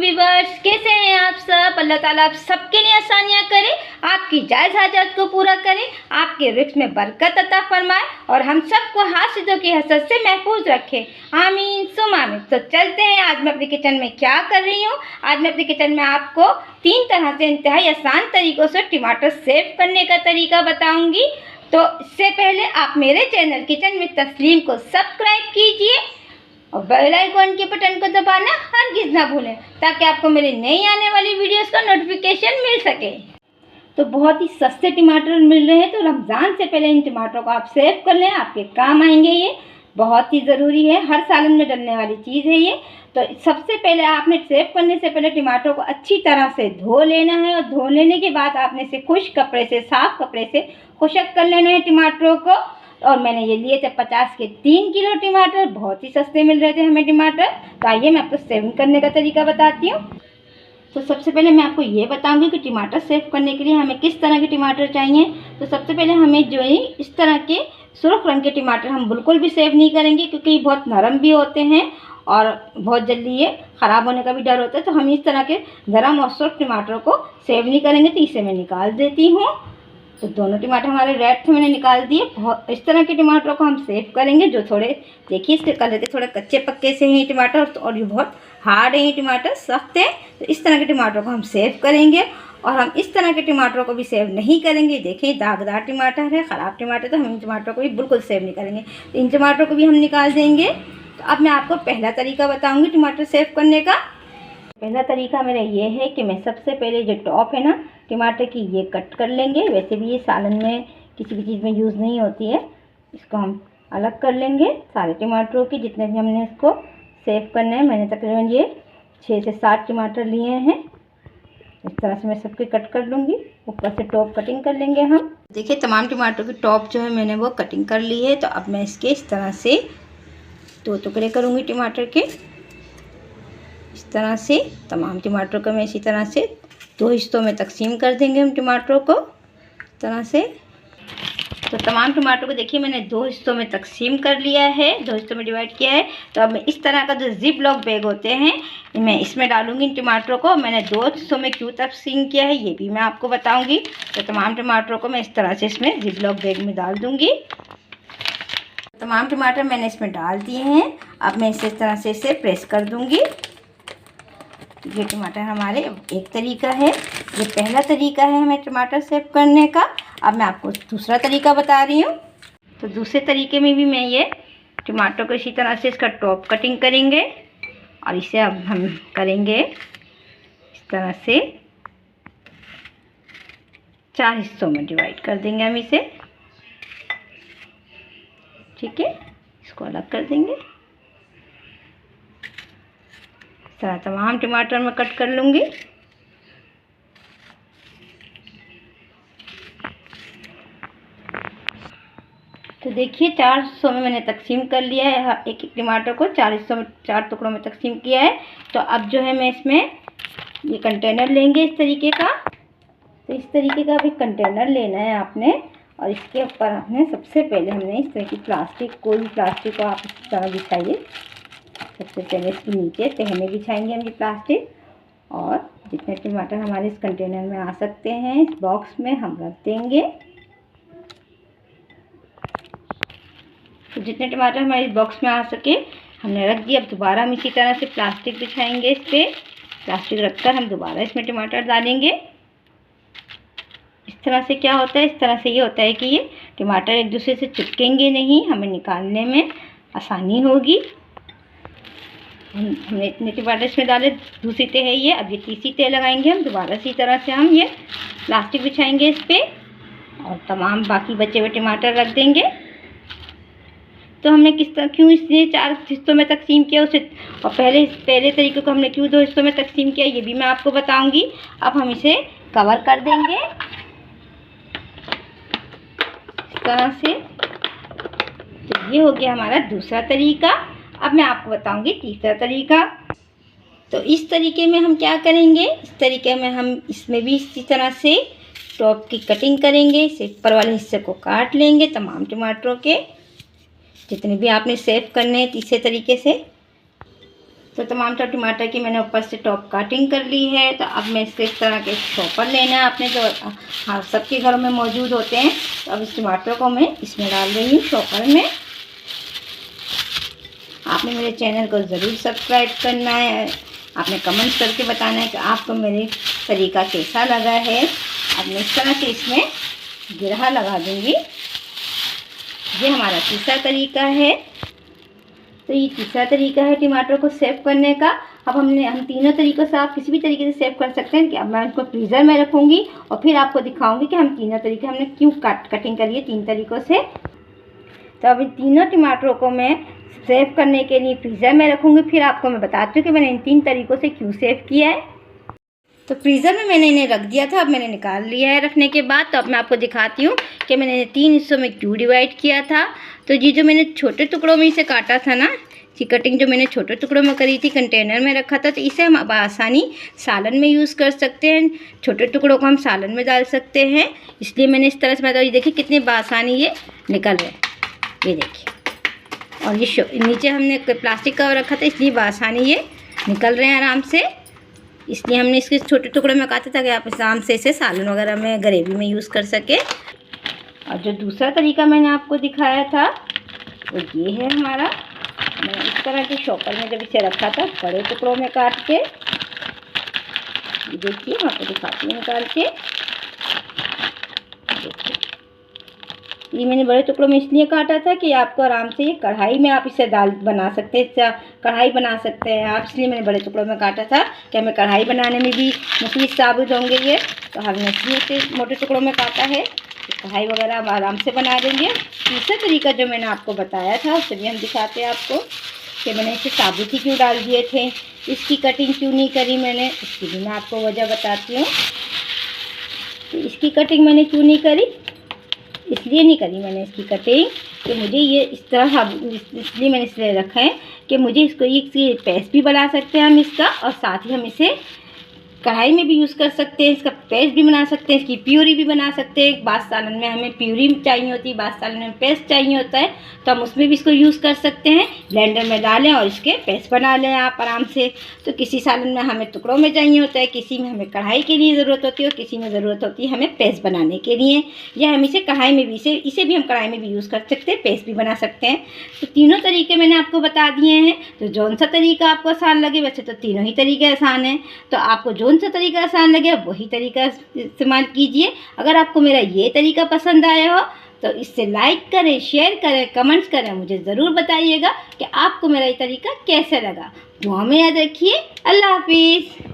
Viewers, कैसे हैं आप सब। अल्लाह ताला आप सबके लिए आसानियाँ करे, आपकी जायज़ हाजत को पूरा करे, आपके रिस्क में बरकत अता फरमाए और हम सबको हासिदों की हसद से महफूज रखे। आमीन सुम आमीन। तो चलते हैं, आज मैं अपने किचन में क्या कर रही हूँ। आज मैं अपने किचन में आपको 3 तरह से इंतहाई आसान तरीक़ों से टमाटर सेव करने का तरीका बताऊँगी। तो इससे पहले आप मेरे चैनल किचन विद तस्लीम को सब्सक्राइब कीजिए और बेल आइकन के बटन को दबाना हरगिज़ ना भूलें, ताकि आपको मेरी नई आने वाली वीडियोस का नोटिफिकेशन मिल सके। तो बहुत ही सस्ते टमाटर मिल रहे हैं, तो रमज़ान से पहले इन टमाटरों को आप सेव कर लें, आपके काम आएंगे। ये बहुत ही ज़रूरी है, हर सालन में डलने वाली चीज़ है ये। तो सबसे पहले आपने सेव करने से पहले टमाटरों को अच्छी तरह से धो लेना है और धो लेने के बाद आपने इसे खुश्क कपड़े से, साफ़ कपड़े से खुशक कर लेना है टमाटरों को। और मैंने ये लिए थे 50 के 3 किलो टमाटर, बहुत ही सस्ते मिल रहे थे हमें टमाटर। तो आइए मैं आपको सेविंग करने का तरीका बताती हूँ। तो सबसे पहले मैं आपको ये बताऊंगी कि टमाटर सेव करने के लिए हमें किस तरह के टमाटर चाहिए। तो सबसे पहले हमें जो है इस तरह के सुर्ख रंग के टमाटर हम बिल्कुल भी सेव नहीं करेंगे, क्योंकि ये बहुत नरम भी होते हैं और बहुत जल्दी ये ख़राब होने का भी डर होता है। तो हम इस तरह के नरम और सुर्ख टमाटर को सेव नहीं करेंगे। तो इसे मैं निकाल देती हूँ। तो दोनों टमाटर हमारे रेड थे, मैंने निकाल दिए। बहुत इस तरह के टमाटरों को हम सेव करेंगे जो थोड़े, देखिए इसके कलर के थोड़े कच्चे पक्के से हैं टमाटर, और ये बहुत हार्ड है, टमाटर सख्त है। तो इस तरह के टमाटरों को हम सेव करेंगे। और हम इस तरह के टमाटरों को भी सेव नहीं करेंगे। देखिए दागदार टमाटर है, ख़राब टमाटर, तो हम इन टमाटरों को भी बिल्कुल सेव नहीं करेंगे। तो इन टमाटरों को भी हम निकाल देंगे। तो अब मैं आपको पहला तरीका बताऊँगी टमाटर सेव करने का। पहला तरीका मेरा ये है कि मैं सबसे पहले जो टॉप है ना टमाटर की, ये कट कर लेंगे। वैसे भी ये सालन में किसी भी चीज़ में यूज़ नहीं होती है, इसको हम अलग कर लेंगे सारे टमाटरों की, जितने भी हमने इसको सेव करने हैं। मैंने तकरीबन ये 6 से 7 टमाटर लिए हैं। इस तरह से मैं सबके कट कर लूँगी। ऊपर से टॉप कटिंग कर लेंगे हम। देखिए तमाम टमाटरों की टॉप जो है मैंने वो कटिंग कर ली है। तो अब मैं इसके इस तरह से 2 टुकड़े करूँगी टमाटर के। इस तरह से तमाम टमाटरों को मैं इसी तरह से 2 हिस्सों में तकसीम कर देंगे हम टमाटरों को, इस तरह से। तो तमाम टमाटरों को देखिए मैंने 2 हिस्सों में तकसीम कर लिया है, 2 हिस्सों में डिवाइड किया है। तो अब मैं इस तरह का जो जिप लॉक बैग होते हैं मैं इसमें डालूंगी इन टमाटरों को। मैंने 2 हिस्सों में क्यों तकसीम किया है ये भी मैं आपको बताऊंगी। तो तमाम टमाटरों को मैं इस तरह से इसमें जिप लॉक बैग में डाल दूँगी। तमाम टमाटर मैंने इसमें डाल दिए हैं। अब मैं इसे इस तरह से इसे प्रेस कर दूँगी। ये टमाटर हमारे एक तरीका है, ये पहला तरीका है हमें टमाटर सेव करने का। अब मैं आपको दूसरा तरीका बता रही हूँ। तो दूसरे तरीके में भी मैं ये टमाटर को इसी तरह से इसका टॉप कटिंग करेंगे और इसे अब हम करेंगे इस तरह से 4 हिस्सों में डिवाइड कर देंगे हम इसे। ठीक है, इसको अलग कर देंगे। सारा तमाम टमाटर मैं कट कर लूँगी। तो देखिए 4 हिस्सों में मैंने तकसीम कर लिया है। एक एक टमाटर को 4 हिस्सों में, 4 टुकड़ों में तकसीम किया है। तो अब जो है मैं इसमें ये कंटेनर लेंगे इस तरीके का। तो इस तरीके का भी कंटेनर लेना है आपने, और इसके ऊपर आपने सबसे पहले हमने इस तरह की प्लास्टिक, कोई भी प्लास्टिक को आप इस तरह बिछाइए। सबसे पहले इसके नीचे तहने बिछाएंगे हम ये प्लास्टिक, और जितने टमाटर हमारे इस कंटेनर में आ सकते हैं इस बॉक्स में हम रख देंगे। तो जितने टमाटर हमारे इस बॉक्स में आ सके हमने रख दिए। अब दोबारा हम इसी तरह से प्लास्टिक बिछाएंगे, इस पर प्लास्टिक रखकर हम दोबारा इसमें टमाटर डालेंगे। इस तरह से क्या होता है, इस तरह से ये होता है कि ये टमाटर एक दूसरे से चिपकेंगे नहीं, हमें निकालने में आसानी होगी। हमने इतने टमाटर इसमें डाले, दूसरी तह है ये। अब ये तीसरी तह लगाएंगे हम दोबारा। इसी तरह से हम ये प्लास्टिक बिछाएंगे इस पर और तमाम बाकी बचे हुए टमाटर रख देंगे। तो हमने किस तरह क्यों इसलिए 4 हिस्सों में तकसीम किया उसे, और पहले तरीके को हमने क्यों 2 हिस्सों में तकसीम किया ये भी मैं आपको बताऊंगी। अब हम इसे कवर कर देंगे इस तरह से। तो ये हो गया हमारा दूसरा तरीका। अब मैं आपको बताऊंगी तीसरा तरीका। तो इस तरीके में हम क्या करेंगे, इस तरीके में हम इसमें भी इसी तरह से टॉप की कटिंग करेंगे। इसे ऊपर वाले हिस्से को काट लेंगे तमाम टमाटरों के, जितने भी आपने सेव करने हैं तीसरे तरीके से। तो तमाम तो टमाटर की मैंने ऊपर से टॉप काटिंग कर ली है। तो अब मैं इसके इस तरह के चॉपर लेना है आपने, जो हाँ सबके घरों में मौजूद होते हैं। तो अब इस टमाटर को मैं इसमें डाल रही हूँ चॉपर में। आपने मेरे चैनल को ज़रूर सब्सक्राइब करना है, आपने कमेंट करके बताना है कि आपको मेरे तरीका कैसा लगा है। अब मैं इस तरह से इसमें गिरहा लगा दूँगी। ये हमारा तीसरा तरीका है। तो ये तीसरा तरीका है टमाटर को सेव करने का। अब हम तीनों तरीक़ों से, आप किसी भी तरीके से सेव कर सकते हैं। कि अब मैं इसको फ्रीज़र में रखूँगी और फिर आपको दिखाऊंगी कि हम तीनों तरीके हमने क्यों कटिंग करी है 3 तरीक़ों से। तो अब इन तीनों टमाटरों को मैं सेव करने के लिए फ्रीज़र में रखूँगी। फिर आपको मैं बताती हूँ कि मैंने इन 3 तरीक़ों से क्यों सेव किया है। तो फ्रीज़र में मैंने इन्हें रख दिया था, अब मैंने निकाल लिया है रखने के बाद। तो अब मैं आपको दिखाती हूँ कि मैंने 3 हिस्सों में क्यों डिवाइड किया था। तो ये जो मैंने छोटे टुकड़ों में इसे काटा था ना, इसकी कटिंग जो मैंने छोटे टुकड़ों में करी थी, कंटेनर में रखा था, तो इसे हम अब आसानी सालन में यूज़ कर सकते हैं। छोटे टुकड़ों को हम सालन में डाल सकते हैं, इसलिए मैंने इस तरह से बताया। ये देखिए कितनी बासानी ये निकल रहे हैं, ये देखिए। और ये नीचे हमने प्लास्टिक कवर रखा था, इसलिए बासानी ये निकल रहे हैं आराम से। इसलिए हमने इसके छोटे टुकड़े में काटा था कि आप आराम से इसे सालन वगैरह में, ग्रेवी में यूज़ कर सके। और जो दूसरा तरीका मैंने आपको दिखाया था वो ये है हमारा। मैंने इस तरह के शॉपर में जब इसे रखा था, बड़े टुकड़ों में काट के, देखिए मैं आपको दिखाती हूँ निकाल के। देखिए ये मैंने बड़े टुकड़ों में इसलिए काटा था कि आपको आराम से ये कढ़ाई में आप इसे दाल बना सकते हैं, कढ़ाई बना सकते हैं आप। इसलिए मैंने बड़े टुकड़ों में काटा था कि हमें कढ़ाई बनाने में भी मुफीद साबित होंगे ये। तो हमने इसलिए इसे मोटे टुकड़ों में काटा है, कढ़ाई वगैरह हम आराम से बना देंगे। तीसरा तरीका जो मैंने आपको बताया था उससे भी हम दिखाते हैं आपको कि मैंने इसे साबुत ही क्यों डाल दिए थे, इसकी कटिंग क्यों नहीं करी मैंने, इसकी भी मैं आपको वजह बताती हूँ। तो इसकी कटिंग मैंने क्यों नहीं करी, इसलिए नहीं करी मैंने इसकी कटिंग कि मुझे ये इस तरह, इसलिए मैंने इसलिए रखा है कि मुझे इसको ये पेस्ट भी बना सकते हैं हम इसका, और साथ ही हम इसे कढ़ाई में भी यूज़ कर सकते हैं, इसका पेस्ट भी बना सकते हैं, इसकी प्यूरी भी बना सकते हैं। बास सालन में हमें प्यूरी चाहिए होती है, बास सालन में पेस्ट चाहिए होता है, तो हम उसमें भी इसको यूज़ कर सकते हैं। ब्लेंडर में डालें और इसके पेस्ट बना लें आप आराम से। तो किसी सालन में हमें टुकड़ों में चाहिए होता है, किसी में हमें कढ़ाई के लिए ज़रूरत होती है, और किसी में ज़रूरत होती है हमें पेस्ट बनाने के लिए, या हम इसे कढ़ाई में भी, इसे भी हम कढ़ाई में भी यूज़ कर सकते हैं, पेस्ट भी बना सकते हैं। तो तीनों तरीके मैंने आपको बता दिए हैं। तो जौन सा तरीका आपको आसान लगे, वैसे तो तीनों ही तरीके आसान हैं, तो आपको जौन सा तरीका आसान लगे वही तरीका इस्तेमाल कीजिए। अगर आपको मेरा ये तरीका पसंद आया हो तो इससे लाइक करें, शेयर करें, कमेंट्स करें, मुझे ज़रूर बताइएगा कि आपको मेरा ये तरीका कैसे लगा। दुआ में याद रखिए। अल्लाह हाफिज़।